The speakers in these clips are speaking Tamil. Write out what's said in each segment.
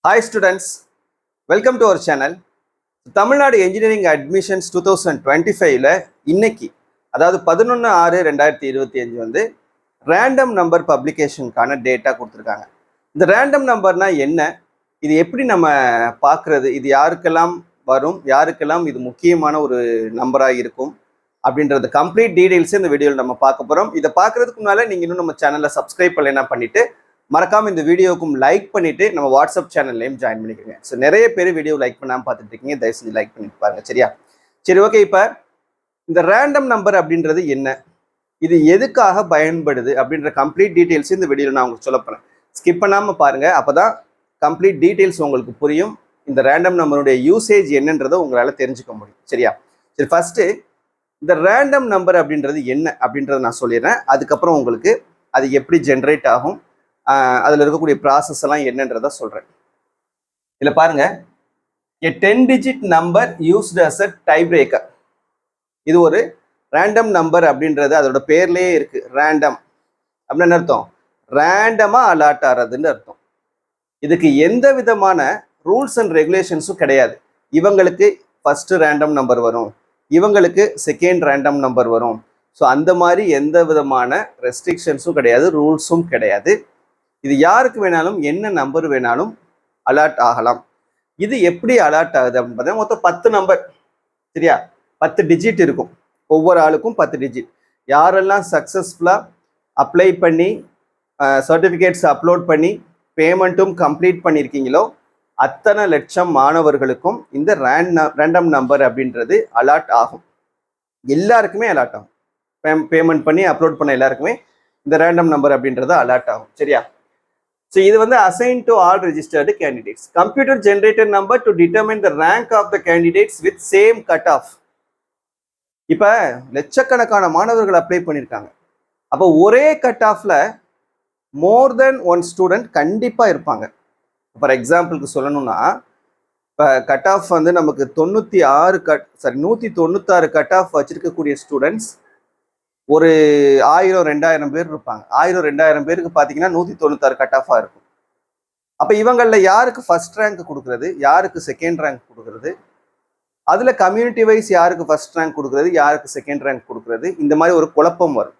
Hi students, welcome to our channel. Tamil Nadu engineering admissions 2025ல இன்னைக்கு அதாவது 11/6/2025 வந்து ரேண்டம் நம்பர் பப்ளிகேஷனுக்கான டேட்டா கொடுத்துருக்காங்க. இந்த ரேண்டம் நம்பர்னா என்ன, இது எப்படி நம்ம பார்க்குறது, இது யாருக்கெல்லாம் வரும், யாருக்கெல்லாம் இது முக்கியமான ஒரு நம்பராக இருக்கும் அப்படின்றது கம்ப்ளீட் டீடைல்ஸ் இந்த வீடியோவில் நம்ம பார்க்க போகிறோம். இதை பார்க்குறதுக்கு முன்னால் நீங்கள் இன்னும் நம்ம சேனலை சப்ஸ்கிரைப் பண்ணலைன்னா பண்ணிவிட்டு மறக்காம இந்த வீடியோக்கும் லைக் பண்ணிட்டு நம்ம வாட்ஸ்அப் சேனல்லையும் ஜாயின் பண்ணிக்கோங்க. ஸோ நிறைய பேர் வீடியோ லைக் பண்ணாமல் பார்த்துட்டு இருக்கீங்க, தயவு செஞ்சு லைக் பண்ணிட்டு பாருங்க, சரியா? சரி, ஓகே. இப்போ இந்த ரேண்டம் நம்பர் அப்படின்றது என்ன, இது எதுக்காக பயன்படுது அப்படின்ற கம்ப்ளீட் டீட்டெயில்ஸ் இந்த வீடியோவில் நான் உங்களுக்கு சொல்ல போகிறேன். ஸ்கிப் பண்ணாமல் பாருங்க, அப்போதான் கம்ப்ளீட் டீட்டெயில்ஸ் உங்களுக்கு புரியும். இந்த ரேண்டம் நம்பருடைய யூசேஜ் என்னன்றதை உங்களால் தெரிஞ்சுக்க முடியும், சரியா? சரி, ஃபர்ஸ்ட் இந்த ரேண்டம் நம்பர் அப்படின்றது என்ன அப்படின்றத நான் சொல்லிடுறேன். அதுக்கப்புறம் உங்களுக்கு அது எப்படி ஜென்ரேட் ஆகும், அதில் இருக்கக்கூடிய ப்ராசஸ் எல்லாம் என்னன்றத சொல்கிறேன். இதில் பாருங்க, a 10-digit number used as a tiebreaker. இது ஒரு ரேண்டம் நம்பர் அப்படின்றது அதோட பேர்லேயே இருக்கு. ரேண்டம் அப்படின்னு அர்த்தம், ரேண்டமாக அலாட் ஆகிறதுன்னு அர்த்தம். இதுக்கு எந்த விதமான ரூல்ஸ் அண்ட் ரெகுலேஷன்ஸும் கிடையாது. இவங்களுக்கு ஃபர்ஸ்ட் ரேண்டம் நம்பர் வரும், இவங்களுக்கு செகண்ட் ரேண்டம் நம்பர் வரும். ஸோ அந்த மாதிரி எந்த விதமான ரெஸ்ட்ரிக்ஷன்ஸும் கிடையாது, ரூல்ஸும் கிடையாது. இது யாருக்கு வேணாலும் என்ன நம்பர் வேணாலும் அலாட் ஆகலாம். இது எப்படி அலாட் ஆகுது அப்படின்னு பார்த்தீங்கன்னா, மொத்தம் 10 நம்பர், சரியா? 10 டிஜிட் இருக்கும், ஒவ்வொரு ஆளுக்கும் 10 டிஜிட். யாரெல்லாம் சக்ஸஸ்ஃபுல்லாக அப்ளை பண்ணி சர்டிஃபிகேட்ஸ் அப்லோட் பண்ணி பேமெண்ட்டும் கம்ப்ளீட் பண்ணியிருக்கீங்களோ அத்தனை லட்சம் மாணவர்களுக்கும் இந்த ரேண்டம் நம்பர் அப்படின்றது அலாட் ஆகும். எல்லாருக்குமே அலாட் ஆகும். பேமெண்ட் பண்ணி அப்லோட் பண்ண எல்லாருக்குமே இந்த ரேண்டம் நம்பர் அப்படின்றது அலாட் ஆகும், சரியா? So, இது வந்து assigned to all registered candidates. Computer generated number to determine the rank of the candidates with same cutoff. இப்போ லட்சக்கணக்கான மாணவர்கள் அப்ளை பண்ணியிருக்காங்க. அப்போ ஒரே கட் ஆஃப்ல மோர் தென் ஒன் ஸ்டூடெண்ட் கண்டிப்பாக இருப்பாங்க. ஃபார் எக்ஸாம்பிளுக்கு சொல்லணும்னா, இப்போ கட் ஆஃப் வந்து நமக்கு 196 கட் ஆஃப் வச்சிருக்கக்கூடிய ஸ்டூடெண்ட்ஸ் ஒரு 1000-2000 பேர் இருப்பாங்க. 1000-2000 பேருக்கு பார்த்தீங்கன்னா 196 கட் ஆஃபாக இருக்கும். அப்போ இவங்களில் யாருக்கு ஃபர்ஸ்ட் ரேங்க் கொடுக்குறது, யாருக்கு செகண்ட் ரேங்க் கொடுக்குறது, அதில் கம்யூனிட்டி வைஸ் யாருக்கு ஃபர்ஸ்ட் ரேங்க் கொடுக்குறது, யாருக்கு செகண்ட் ரேங்க் கொடுக்குறது, இந்த மாதிரி ஒரு குழப்பம் வரும்.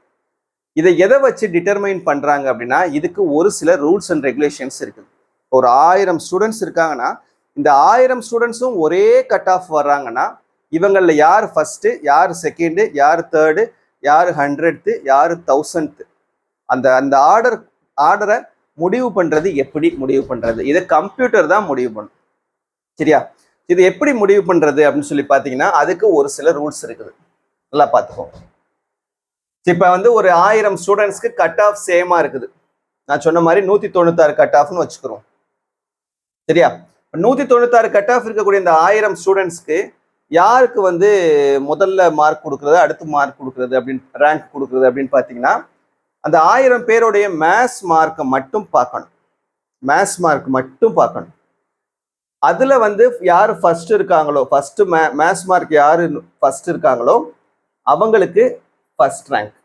இதை எதை வச்சு டிட்டர்மைன் பண்ணுறாங்க அப்படின்னா, இதுக்கு ஒரு சில ரூல்ஸ் அண்ட் ரெகுலேஷன்ஸ் இருக்குது. ஒரு 1000 ஸ்டூடெண்ட்ஸ் இருக்காங்கன்னா, இந்த 1000 ஸ்டூடெண்ட்ஸும் ஒரே கட் ஆஃப் வர்றாங்கன்னா, இவங்களில் யார் ஃபர்ஸ்ட்டு, யார் செகண்டு, யார் தேர்டு, யார் 100th, யார் 1000th, அந்த ஆர்டரை முடிவு பண்றது எப்படி முடிவு பண்றது, இதை கம்ப்யூட்டர் தான் முடிவு பண்ணும், சரியா? இது எப்படி முடிவு பண்றது அப்படின்னு சொல்லி பார்த்தீங்கன்னா, அதுக்கு ஒரு சில ரூல்ஸ் இருக்குது, நல்லா பார்த்துக்கோங்க. இப்போ வந்து ஒரு 1000 ஸ்டூடெண்ட்ஸ்க்கு கட் ஆஃப் சேமா இருக்குது. நான் சொன்ன மாதிரி 196 கட் ஆஃப்னு வச்சுக்கிறோம், சரியா? 196 கட் ஆஃப் இருக்கக்கூடிய இந்த 1000 ஸ்டூடெண்ட்ஸ்க்கு யாருக்கு வந்து முதல்ல மார்க் கொடுக்குறது, அடுத்து மார்க் கொடுக்குறது அப்படின்னு ரேங்க் கொடுக்குறது அப்படின்னு பார்த்தீங்கன்னா, அந்த 1000 பேருடைய மேத்ஸ் மார்க்கை மட்டும் பார்க்கணும். மேத்ஸ் மார்க் மட்டும் பார்க்கணும். அதில் வந்து யார் ஃபர்ஸ்ட் இருக்காங்களோ, ஃபர்ஸ்ட் மேத்ஸ் மார்க் யார் ஃபர்ஸ்ட் இருக்காங்களோ அவங்களுக்கு ஃபர்ஸ்ட் ரேங்க்,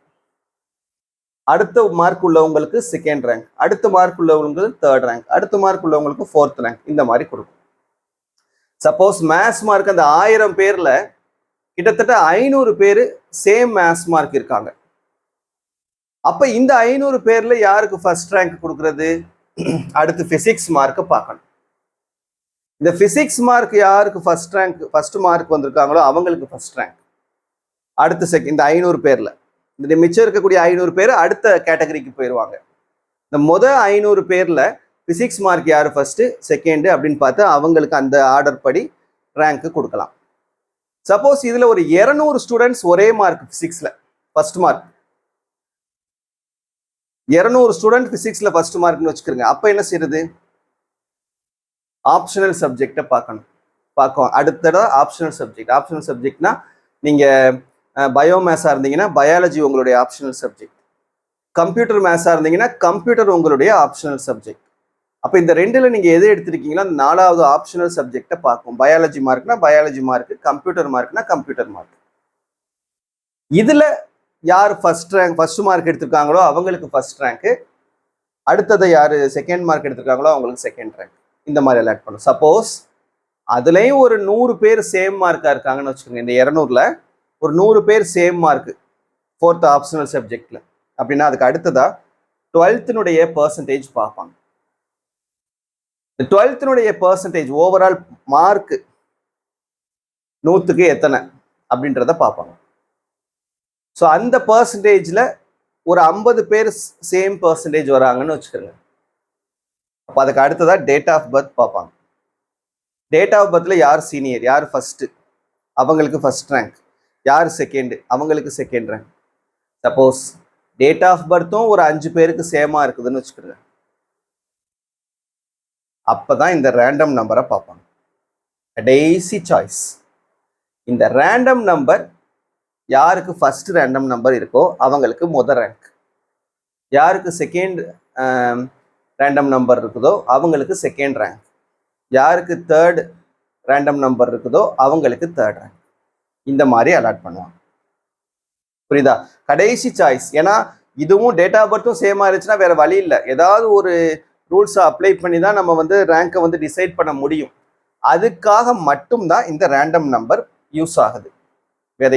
அடுத்த மார்க் உள்ளவங்களுக்கு செகண்ட் ரேங்க், அடுத்த மார்க் உள்ளவங்களுக்கு தேர்ட் ரேங்க், அடுத்த மார்க் உள்ளவங்களுக்கு ஃபோர்த் ரேங்க், இந்த மாதிரி கொடுக்கும். சப்போஸ் மேத்ஸ் மார்க் அந்த 1000 பேர்ல கிட்டத்தட்ட 500 பேர் சேம் மேத்ஸ் மார்க் இருக்காங்க. அப்ப இந்த 500 பேர்ல யாருக்கு ஃபர்ஸ்ட் ரேங்க் கொடுக்கறது, அடுத்து பிசிக்ஸ் மார்க்கை பார்க்கணும். இந்த பிசிக்ஸ் மார்க் யாருக்கு ஃபர்ஸ்ட் மார்க் வந்திருக்காங்களோ அவங்களுக்கு ஃபர்ஸ்ட் ரேங்க், அடுத்து இந்த 500 பேர்ல இந்த மிச்சம் இருக்கக்கூடிய 500 பேர் அடுத்த கேட்டகரிக்கு போயிடுவாங்க. இந்த 500 பேர்ல பிசிக்ஸ் மார்க் யார் ஃபர்ஸ்ட் செகண்ட் அப்படின்னு பார்த்து அவங்களுக்கு அந்த ஆர்டர் படி ரேங்க் கொடுக்கலாம். சப்போஸ் இதுல ஒரு 200 ஸ்டூடெண்ட்ஸ் ஒரே மார்க் பிசிக்ஸ்ல ஃபர்ஸ்ட் மார்க், 200 ஸ்டூடெண்ட் பிசிக்ஸ்ல ஃபர்ஸ்ட் மார்க்னு வச்சுக்கிறோங்க. அப்ப என்ன செய்யறது, ஆப்ஷனல் சப்ஜெக்டை பார்க்கும். அடுத்தது ஆப்ஷனல் சப்ஜெக்ட்னா நீங்க பயோமேத்ஸா இருந்தீங்கன்னா பயாலஜி உங்களுடைய ஆப்ஷனல் சப்ஜெக்ட், கம்ப்யூட்டர் மேத்ஸா இருந்தீங்கன்னா கம்ப்யூட்டர் உங்களுடைய ஆப்ஷனல் சப்ஜெக்ட். அப்போ இந்த ரெண்டுல நீங்க எது எடுத்திருக்கீங்களோ அந்த 4வது ஆப்ஷனல் சப்ஜெக்டை பார்க்கும். பயாலஜி மார்க்னா பயாலஜி மார்க், கம்ப்யூட்டர் மார்க்னா கம்ப்யூட்டர் மார்க். இதுல யார் ஃபர்ஸ்ட் மார்க் எடுத்திருக்காங்களோ அவங்களுக்கு ஃபர்ஸ்ட் ரேங்க், அடுத்ததை யார் செகண்ட் மார்க் எடுத்திருக்காங்களோ அவங்களுக்கு செகண்ட் ரேங்க். இந்த மாதிரி அலாட் பண்ணும். சப்போஸ் அதுலேயும் ஒரு 100 பேர் சேம் மார்க்காக இருக்காங்கன்னு வச்சுக்கோங்க. இந்த 200ல் ஒரு 100 பேர் சேம் மார்க்கு 4th ஆப்ஷனல் சப்ஜெக்டில் அப்படின்னா அதுக்கு அடுத்ததாக 12னுடைய பர்சன்டேஜ் பார்ப்பாங்க. இந்த 12னுடைய பர்சன்டேஜ் ஓவரால் மார்க்கு 100க்கு எத்தனை அப்படின்றத பார்ப்பாங்க. ஸோ அந்த பர்சன்டேஜில் ஒரு 50 பேர் சேம் பர்சன்டேஜ் வராங்கன்னு வச்சுக்கோங்க. அப்போ அதுக்கு அடுத்ததாக டேட் ஆஃப் பர்த் பார்ப்பாங்க. டேட் ஆஃப் பர்த்தில் யார் சீனியர், யார் ஃபஸ்ட்டு, அவங்களுக்கு ஃபஸ்ட் ரேங்க், யார் செகண்டு, அவங்களுக்கு second rank. Suppose date of பர்த்தும் ஒரு 5 பேருக்கு சேமாக இருக்குதுன்னு வச்சுக்கோங்க. அப்போ தான் இந்த ரேண்டம் நம்பரை பார்ப்பாங்க. கடைசி சாய்ஸ் இந்த ரேண்டம் நம்பர் யாருக்கு ஃபர்ஸ்ட் ரேண்டம் நம்பர் இருக்கோ அவங்களுக்கு முதல் ரேங்க், யாருக்கு செகண்ட் ரேண்டம் நம்பர் இருக்குதோ அவங்களுக்கு செகண்ட் ரேங்க், யாருக்கு தேர்ட் ரேண்டம் நம்பர் இருக்குதோ அவங்களுக்கு தேர்ட் ரேங்க். இந்த மாதிரி அலாட் பண்ணுவாங்க. புரியுதா? கடைசி சாய்ஸ். ஏன்னா இதுவும் டேட் ஆஃப் பர்த்தும் சேமாக இருந்துச்சுன்னா வேற வழி இல்லை. ஏதாவது ஒரு ரூல்ஸை அப்ளை பண்ணி தான் நம்ம வந்து ரேங்கை வந்து டிசைட் பண்ண முடியும். அதுக்காக மட்டும்தான் இந்த ரேண்டம் நம்பர் யூஸ் ஆகுது.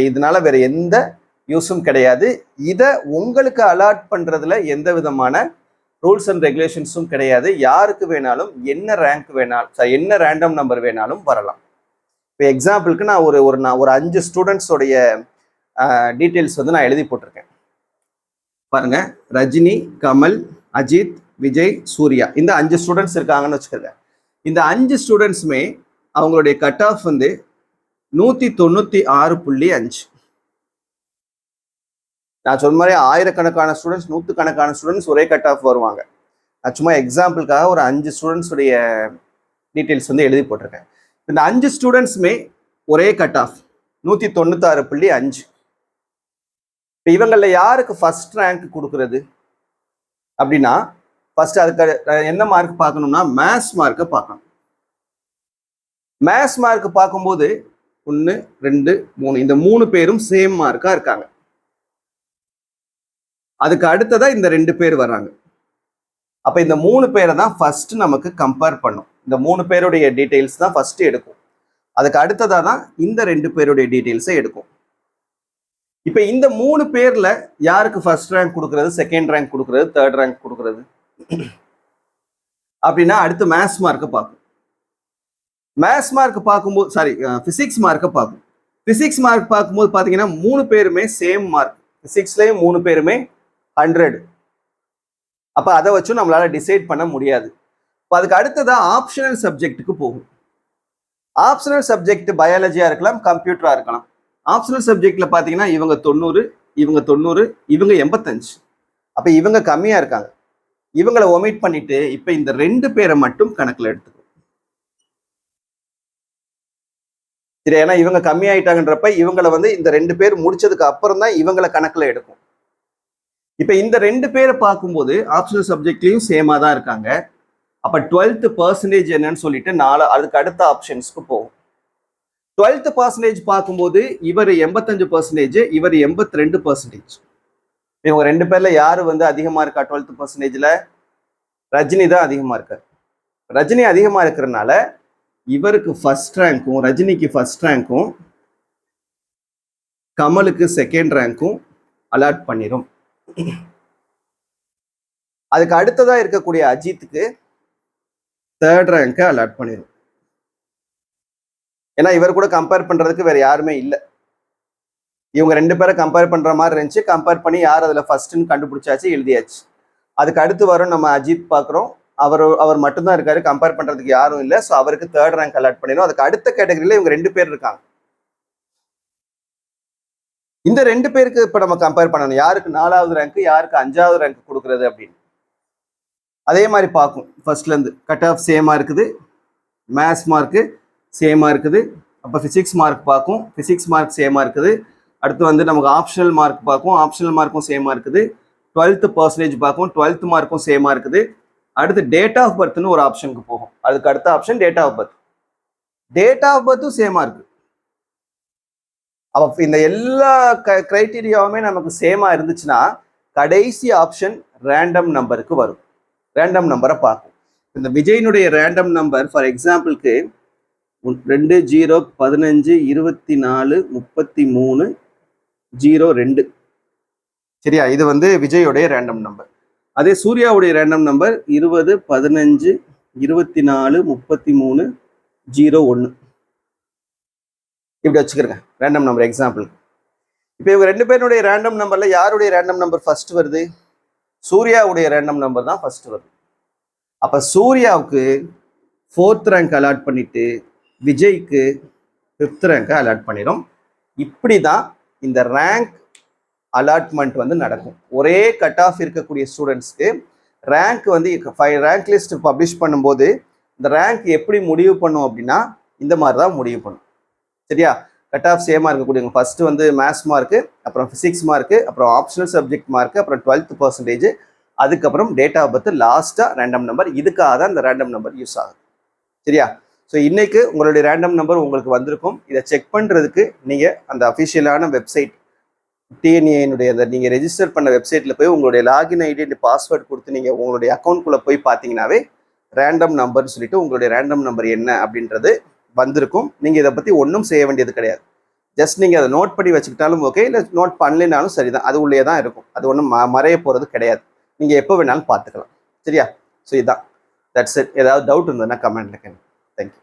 இதனால வேற எந்த யூஸும் கிடையாது. இதை உங்களுக்கு அலாட் பண்றதுல எந்த விதமான ரூல்ஸ் அண்ட் ரெகுலேஷன்ஸும் கிடையாது. யாருக்கு வேணாலும் என்ன ரேங்க் வேணாலும் என்ன ரேண்டம் நம்பர் வேணாலும் வரலாம். இப்போ எக்ஸாம்பிளுக்கு நான் ஒரு 5 ஸ்டூடெண்ட்ஸோடைய டீட்டெயில்ஸ் வந்து நான் எழுதி போட்டிருக்கேன் பாருங்க. ரஜினி, கமல், அஜித், விஜய், சூர்யா, இந்த 5 ஸ்டூடெண்ட்ஸ் இருக்காங்கன்னு வச்சுக்கோங்க. இந்த 5 ஸ்டூடெண்ட்ஸுமே அவங்களுடைய கட் ஆஃப் வந்து 196.5. நான் சொன்ன மாதிரி ஆயிரக்கணக்கான ஸ்டூடெண்ட்ஸ், 100கணக்கான ஸ்டூடெண்ட்ஸ் ஒரே கட் ஆஃப் வருவாங்க. நான் சும்மா எக்ஸாம்பிளுக்காக ஒரு 5 ஸ்டூடெண்ட்ஸுடைய டீட்டெயில்ஸ் வந்து எழுதி போட்டிருக்கேன். இந்த 5 ஸ்டூடெண்ட்ஸுமே ஒரே கட் ஆஃப் 196.5. இப்போ இவங்களில் யாருக்கு ஃபர்ஸ்ட் ரேங்க் கொடுக்கறது அப்படின்னா ஃபர்ஸ்ட் அதுக்கு என்ன மார்க் பார்க்கணும்னா மேத்ஸ் மார்க்கை பார்க்கணும். மேத்ஸ் மார்க் பார்க்கும்போது 1, 2, 3 இந்த 3 பேரும் சேம் மார்க்கா இருக்காங்க. அதுக்கு அடுத்ததா இந்த 2 பேர் வர்றாங்க. அப்ப இந்த 3 பேரை தான் ஃபர்ஸ்ட் நமக்கு கம்பேர் பண்ணும். இந்த 3 பேருடைய டீடைல்ஸ் தான் ஃபர்ஸ்ட் எடுக்கும். அதுக்கு அடுத்ததா தான் இந்த 2 பேருடைய டீடைல்ஸை எடுக்கும். இப்ப இந்த 3 பேர்ல யாருக்கு ஃபர்ஸ்ட் ரேங்க் கொடுக்கறது, செகண்ட் ரேங்க் கொடுக்கறது, தேர்ட் ரேங்க் கொடுக்கறது அப்படின்னா அடுத்து மேத்ஸ் மார்க்கை பார்க்கும். மேத்ஸ் மார்க் பார்க்கும்போது பிசிக்ஸ் மார்க்கை பார்க்கும். பிசிக்ஸ் மார்க் பார்க்கும்போது பார்த்தீங்கன்னா 3 பேருமே சேம் மார்க். பிசிக்ஸ்லேயும் 3 பேருமே 100. அப்போ அதை வச்சும் நம்மளால டிசைட் பண்ண முடியாது. இப்போ அதுக்கு அடுத்ததான் ஆப்ஷனல் சப்ஜெக்ட்டுக்கு போகும். ஆப்ஷனல் சப்ஜெக்ட் பயாலஜியா இருக்கலாம், கம்ப்யூட்டரா இருக்கலாம். ஆப்ஷனல் சப்ஜெக்ட்ல பார்த்தீங்கன்னா இவங்க 90, இவங்க 90, இவங்க 85. அப்போ இவங்க கம்மியா இருக்காங்க. இவங்களை ஒமிட் பண்ணிட்டு இப்போ இந்த 2 பேரை மட்டும் கணக்கில் எடுத்துக்கும். சரி, ஏன்னா இவங்க கம்மியாயிட்டாங்கன்றப்ப இவங்களை வந்து இந்த 2 பேர் முடிச்சதுக்கு அப்புறம் தான் இவங்களை கணக்கில் எடுக்கும். இப்போ இந்த 2 பேரை பார்க்கும்போது ஆப்ஷனல் சப்ஜெக்ட்லையும் சேமா தான் இருக்காங்க. அப்போ 12th பர்சன்டேஜ் என்னன்னு சொல்லிட்டு அதுக்கு அடுத்த ஆப்ஷன்ஸ்க்கு போகும். 12th பர்சன்டேஜ் பார்க்கும்போது இவர் 85%, இவர் 82%. இவங்க 2 பேர்ல யாரு வந்து அதிகமா இருக்கா? 12th பர்சன்டேஜ்ல ரஜினி தான் அதிகமா இருக்காரு. ரஜினி அதிகமா இருக்கிறதுனால இவருக்கு ஃபர்ஸ்ட் ரேங்க்கும், ரஜினிக்கு ஃபர்ஸ்ட் ரேங்க்கும், கமலுக்கு செகண்ட் ரேங்க்கும் அலாட் பண்ணிடும். அதுக்கு அடுத்ததா இருக்கக்கூடிய அஜித்துக்கு தேர்ட் ரேங்கை அலாட் பண்ணிடும். ஏன்னா இவர் கூட கம்பேர் பண்றதுக்கு வேற யாருமே இல்லை. இவங்க 2 பேரை கம்பேர் பண்ற மாதிரி இருந்துச்சு. கம்பேர் பண்ணி யார் அதுல ஃபர்ஸ்ட்னு கண்டுபிடிச்சாச்சு, எழுதியாச்சு. அதுக்கு அடுத்து வரும் நம்ம அஜித் பார்க்குறோம். அவர் மட்டும்தான் இருக்காரு, கம்பேர் பண்றதுக்கு யாரும் இல்லை. ஸோ அவருக்கு தேர்ட் ரேங்க் அலாட் பண்ணிடும். அதுக்கு அடுத்த கேட்டகரியில இவங்க 2 பேர் இருக்காங்க. இந்த 2 பேருக்கு இப்ப நம்ம கம்பேர் பண்ணணும், யாருக்கு 4வது ரேங்க், யாருக்கு 5வது ரேங்க் கொடுக்கறது அப்படின்னு. அதே மாதிரி பார்க்கும். ஃபர்ஸ்ட்ல இருந்து கட் ஆஃப் சேமா இருக்குது, மேத்ஸ் மார்க்கு சேமா இருக்குது. அப்போ பிசிக்ஸ் மார்க் பார்க்கும், பிசிக்ஸ் மார்க் சேமா இருக்குது. அடுத்து வந்து நமக்கு ஆப்ஷனல் மார்க் பார்க்கும், ஆப்ஷனல் மார்க்கும் சேமா இருக்குது. 12th பர்சன்டேஜ் பார்க்கும், 12th மார்க்கும் சேமா இருக்குது. அடுத்து டேட் ஆஃப் பர்த்னு ஒரு ஆப்ஷனுக்கு போகும். அதுக்கு அடுத்த option date of birth. Date of பர்த்தும் சேமா இருக்கு. அப்ப இந்த எல்லா கிரைட்டீரியாவுமே நமக்கு சேமா இருந்துச்சுன்னா கடைசி ஆப்ஷன் ரேண்டம் நம்பருக்கு வரும். ரேண்டம் நம்பரை பார்க்கும். இந்த விஜயினுடைய ரேண்டம் நம்பர் ஃபார் எக்ஸாம்பிளுக்கு 2 0 15 24 33 02. சரியா, இது வந்து விஜயோடைய ரேண்டம் நம்பர். அதே சூர்யாவுடைய ரேண்டம் நம்பர் 20 15 24 33 01. இப்படி வச்சுக்கிறேங்க ரேண்டம் நம்பர் எக்ஸாம்பிள். இப்போ இவங்க 2 பேருடைய ரேண்டம் நம்பர்ல யாருடைய ரேண்டம் நம்பர் ஃபர்ஸ்ட் வருது? சூர்யாவுடைய ரேண்டம் நம்பர் தான் ஃபர்ஸ்ட் வருது. அப்ப சூர்யாவுக்கு 4th ரேங்க் அலாட் பண்ணிட்டு விஜய்க்கு 5th ரேங்க் அலாட் பண்ணிடும். இப்படிதான் இந்த ரேங்க் அலாட்மெண்ட் வந்து நடக்கும். ஒரே கட் ஆஃப் இருக்கக்கூடிய ஸ்டூடெண்ட்ஸ்க்கு ரேங்க் வந்து ரேங்க் லிஸ்ட் பப்ளிஷ் பண்ணும்போது இந்த ரேங்க் எப்படி முடிவு பண்ணும் அப்படின்னா இந்த மாதிரி தான் முடிவு பண்ணும். சரியா, கட் ஆஃப் சேமாக இருக்கக்கூடிய ஃபர்ஸ்ட் வந்து மேத்ஸ் மார்க்கு, அப்புறம் ஃபிசிக்ஸ் மார்க்கு, அப்புறம் ஆப்ஷனல் சப்ஜெக்ட் மார்க்கு, அப்புறம் 12%, அதுக்கப்புறம் டேட் ஆஃப் பர்த், லாஸ்ட்டாக ரேண்டம் நம்பர். இதுக்காக தான் இந்த ரேண்டம் நம்பர் யூஸ் ஆகும். சரியா, ஸோ இன்னைக்கு உங்களுடைய ரேண்டம் நம்பர் உங்களுக்கு வந்திருக்கும். இதை செக் பண்ணுறதுக்கு நீங்கள் அந்த அஃபிஷியலான வெப்சைட் டிஎன்ஏனுடைய அந்த நீங்கள் ரெஜிஸ்டர் பண்ண வெப்சைட்டில் போய் உங்களுடைய லாகின் ஐடி அண்ட் பாஸ்வேர்ட் கொடுத்து நீங்கள் உங்களுடைய அக்கௌண்ட்குள்ளே போய் பார்த்தீங்கன்னாவே ரேண்டம் நம்பர்னு சொல்லிட்டு உங்களுடைய ரேண்டம் நம்பர் என்ன அப்படின்றது வந்திருக்கும். நீங்கள் இதை பற்றி ஒன்றும் செய்ய வேண்டியது கிடையாது. ஜஸ்ட் நீங்கள் அதை நோட் பண்ணி வச்சுக்கிட்டாலும் ஓகே, இல்லை நோட் பண்ணலைனாலும் சரிதான், அது உள்ளே தான் இருக்கும். அது ஒன்றும் மறைய போகிறது கிடையாது. நீங்கள் எப்போ வேணாலும் பார்த்துக்கலாம். சரியா, ஸோ இதுதான், தட்ஸ் இட். ஏதாவது டவுட் இருந்ததுன்னா கமெண்ட்ல கேளுங்க. தேங்க்யூ.